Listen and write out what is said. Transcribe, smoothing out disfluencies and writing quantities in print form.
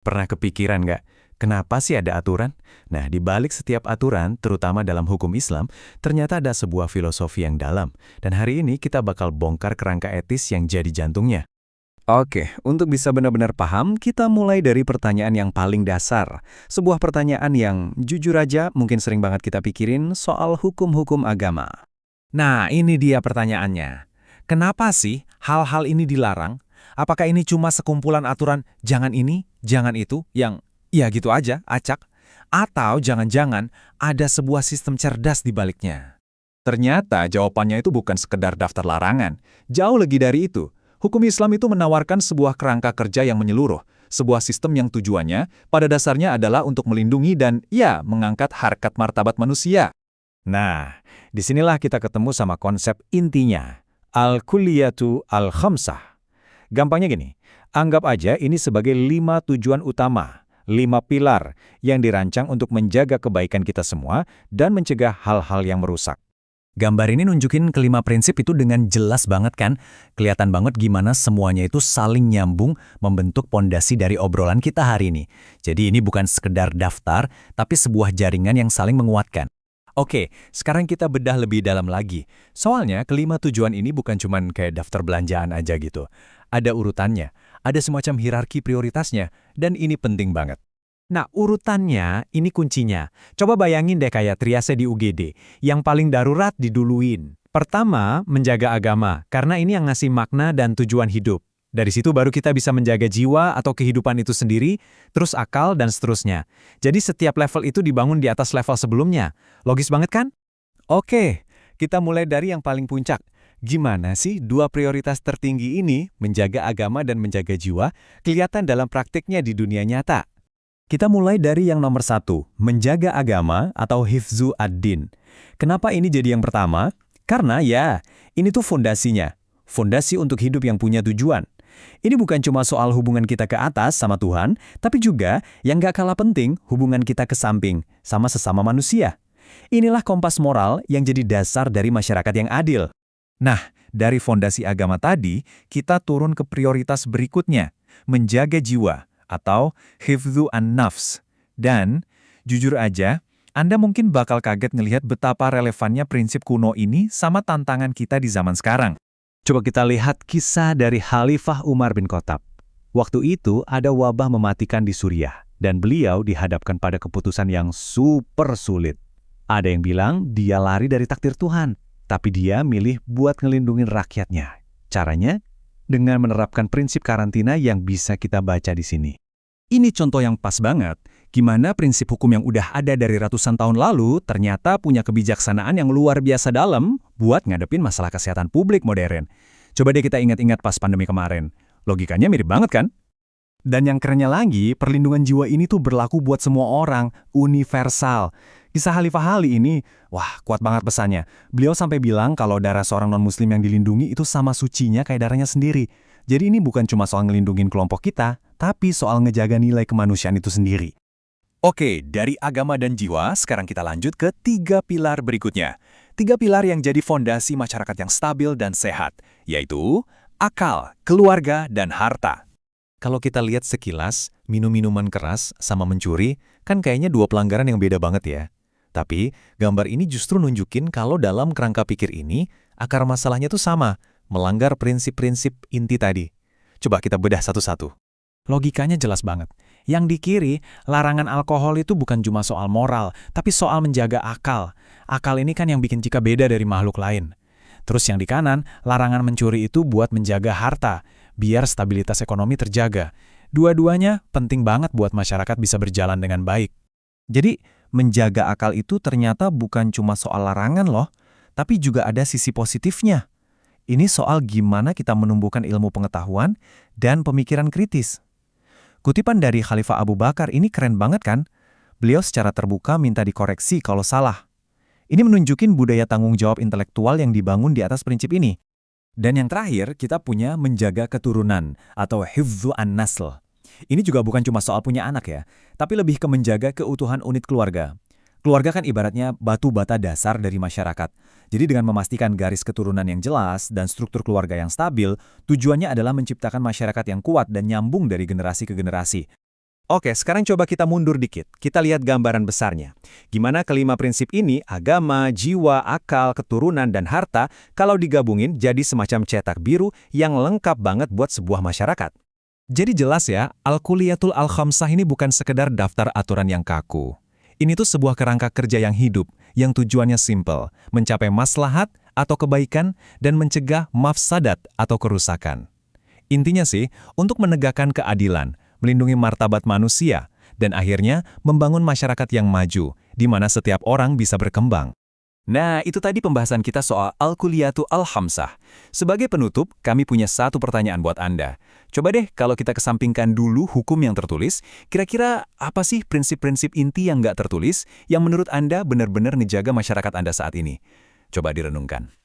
Pernah kepikiran nggak, kenapa sih ada aturan? Nah, di balik setiap aturan, terutama dalam hukum Islam, ternyata ada sebuah filosofi yang dalam. Dan hari ini kita bakal bongkar kerangka etis yang jadi jantungnya. Oke, untuk bisa benar-benar paham, kita mulai dari pertanyaan yang paling dasar. Sebuah pertanyaan yang jujur aja mungkin sering banget kita pikirin soal hukum-hukum agama. Nah, ini dia pertanyaannya. Kenapa sih hal-hal ini dilarang? Apakah ini cuma sekumpulan aturan jangan ini, jangan itu, yang ya gitu aja, acak? Atau jangan-jangan ada sebuah sistem cerdas di baliknya? Ternyata jawabannya itu bukan sekedar daftar larangan. Jauh lebih dari itu. Hukum Islam itu menawarkan sebuah kerangka kerja yang menyeluruh, sebuah sistem yang tujuannya pada dasarnya adalah untuk melindungi dan, ya, mengangkat harkat martabat manusia. Nah, disinilah kita ketemu sama konsep intinya. Al-Kulliyatu Al-Khamsah. Gampangnya gini, anggap aja ini sebagai 5 tujuan utama, 5 pilar yang dirancang untuk menjaga kebaikan kita semua dan mencegah hal-hal yang merusak. Gambar ini nunjukin kelima prinsip itu dengan jelas banget kan? Kelihatan banget gimana semuanya itu saling nyambung membentuk pondasi dari obrolan kita hari ini. Jadi ini bukan sekedar daftar, tapi sebuah jaringan yang saling menguatkan. Oke, sekarang kita bedah lebih dalam lagi. Soalnya kelima tujuan ini bukan cuman kayak daftar belanjaan aja gitu. Ada urutannya, ada semacam hierarki prioritasnya, dan ini penting banget. Nah, urutannya ini kuncinya. Coba bayangin deh kayak triase di UGD. Yang paling darurat diduluin. Pertama, menjaga agama, karena ini yang ngasih makna dan tujuan hidup. Dari situ baru kita bisa menjaga jiwa atau kehidupan itu sendiri, terus akal dan seterusnya. Jadi setiap level itu dibangun di atas level sebelumnya. Logis banget kan? Oke, kita mulai dari yang paling puncak. Gimana sih dua prioritas tertinggi ini, menjaga agama dan menjaga jiwa, kelihatan dalam praktiknya di dunia nyata? Kita mulai dari yang nomor 1, menjaga agama atau hifzu ad-din. Kenapa ini jadi yang pertama? Karena ya, ini tuh fondasinya. Fondasi untuk hidup yang punya tujuan. Ini bukan cuma soal hubungan kita ke atas sama Tuhan, tapi juga yang gak kalah penting, hubungan kita ke samping, sama sesama manusia. Inilah kompas moral yang jadi dasar dari masyarakat yang adil. Nah, dari fondasi agama tadi, kita turun ke prioritas berikutnya, menjaga jiwa atau hifdzu an-nafs. Dan, jujur aja, Anda mungkin bakal kaget ngelihat betapa relevannya prinsip kuno ini sama tantangan kita di zaman sekarang. Coba kita lihat kisah dari Khalifah Umar bin Khattab. Waktu itu ada wabah mematikan di Suriah, dan beliau dihadapkan pada keputusan yang super sulit. Ada yang bilang dia lari dari takdir Tuhan, tapi dia milih buat ngelindungin rakyatnya. Caranya? Dengan menerapkan prinsip karantina yang bisa kita baca di sini. Ini contoh yang pas banget, gimana prinsip hukum yang udah ada dari ratusan tahun lalu ternyata punya kebijaksanaan yang luar biasa dalam buat ngadepin masalah kesehatan publik modern. Coba deh kita ingat-ingat pas pandemi kemarin. Logikanya mirip banget kan? Dan yang kerennya lagi, perlindungan jiwa ini tuh berlaku buat semua orang, universal. Kisah Khalifah Ali ini, wah kuat banget pesannya. Beliau sampai bilang kalau darah seorang non-muslim yang dilindungi itu sama sucinya kayak darahnya sendiri. Jadi ini bukan cuma soal ngelindungin kelompok kita, tapi soal ngejaga nilai kemanusiaan itu sendiri. Oke, dari agama dan jiwa, sekarang kita lanjut ke 3 pilar berikutnya. 3 pilar yang jadi fondasi masyarakat yang stabil dan sehat, yaitu akal, keluarga, dan harta. Kalau kita lihat sekilas, minum minuman keras sama mencuri, kan kayaknya 2 pelanggaran yang beda banget ya. Tapi, gambar ini justru nunjukin kalau dalam kerangka pikir ini, akar masalahnya tuh sama, melanggar prinsip-prinsip inti tadi. Coba kita bedah satu-satu. Logikanya jelas banget. Yang di kiri, larangan alkohol itu bukan cuma soal moral, tapi soal menjaga akal. Akal ini kan yang bikin Cika beda dari makhluk lain. Terus yang di kanan, larangan mencuri itu buat menjaga harta, biar stabilitas ekonomi terjaga. Dua-duanya penting banget buat masyarakat bisa berjalan dengan baik. Jadi, menjaga akal itu ternyata bukan cuma soal larangan loh, tapi juga ada sisi positifnya. Ini soal gimana kita menumbuhkan ilmu pengetahuan dan pemikiran kritis. Kutipan dari Khalifah Abu Bakar ini keren banget kan? Beliau secara terbuka minta dikoreksi kalau salah. Ini menunjukin budaya tanggung jawab intelektual yang dibangun di atas prinsip ini. Dan yang terakhir, kita punya menjaga keturunan atau hifdzu an-nasl. Ini juga bukan cuma soal punya anak ya, tapi lebih ke menjaga keutuhan unit keluarga. Keluarga kan ibaratnya batu bata dasar dari masyarakat. Jadi dengan memastikan garis keturunan yang jelas dan struktur keluarga yang stabil, tujuannya adalah menciptakan masyarakat yang kuat dan nyambung dari generasi ke generasi. Oke, sekarang coba kita mundur dikit. Kita lihat gambaran besarnya. Gimana kelima prinsip ini, agama, jiwa, akal, keturunan, dan harta, kalau digabungin jadi semacam cetak biru yang lengkap banget buat sebuah masyarakat. Jadi jelas ya, Al-Kulliyatul Al-Khamsah ini bukan sekedar daftar aturan yang kaku. Ini tuh sebuah kerangka kerja yang hidup, yang tujuannya simpel, mencapai maslahat atau kebaikan, dan mencegah mafsadat atau kerusakan. Intinya sih, untuk menegakkan keadilan, melindungi martabat manusia, dan akhirnya membangun masyarakat yang maju, di mana setiap orang bisa berkembang. Nah, itu tadi pembahasan kita soal Al-Kulliyatu Al-Khamsah. Sebagai penutup, kami punya satu pertanyaan buat Anda. Coba deh kalau kita kesampingkan dulu hukum yang tertulis, kira-kira apa sih prinsip-prinsip inti yang nggak tertulis yang menurut Anda benar-benar ngejaga masyarakat Anda saat ini? Coba direnungkan.